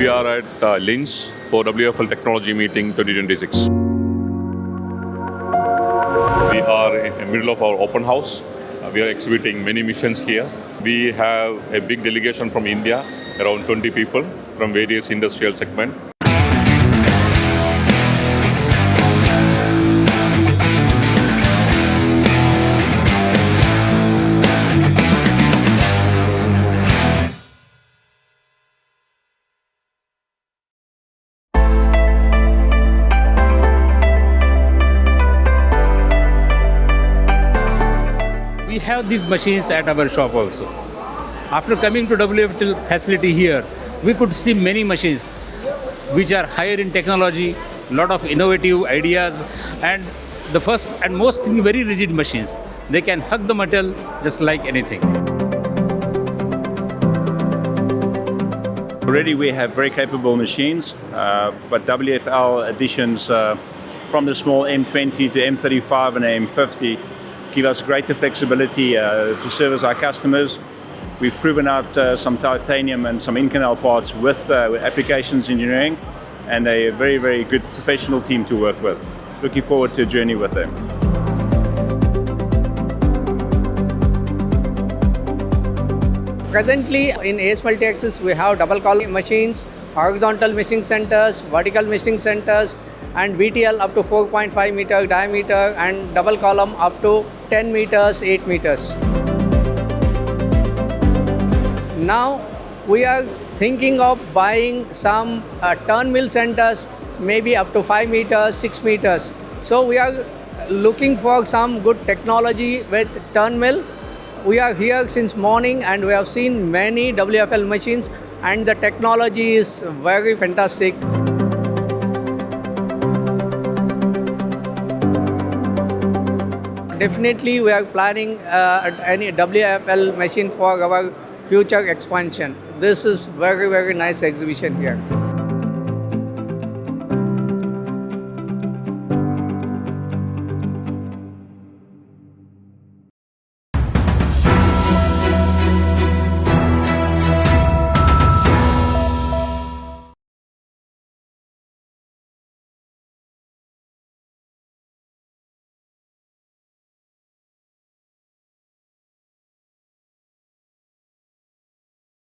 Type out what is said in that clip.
We are at Linz for WFL Technology Meeting 2026. We are in the middle of our open house. We are exhibiting many missions here. We have a big delegation from India, around 20 people from various industrial segments. We have these machines at our shop also. After coming to WFL facility here, we could see many machines which are higher in technology, lot of innovative ideas, and the first and most thing, very rigid machines. They can hug the metal just like anything. Already we have very capable machines, but WFL additions from the small M20 to M35 and M50 give us greater flexibility to service our customers. We've proven out some titanium and some Inconel parts with applications engineering, and a very, very good professional team to work with. Looking forward to a journey with them. Presently in AS Multi-Axis we have double column machines, horizontal machining centers, vertical machining centers, and VTL up to 4.5 meter diameter and double column up to 10 meters, 8 meters. Now we are thinking of buying some turn mill centers, maybe up to 5 meters, 6 meters. So we are looking for some good technology with turn mill. We are here since morning and we have seen many WFL machines and the technology is very fantastic. Definitely we are planning any WFL machine for our future expansion. This is very, very nice exhibition here.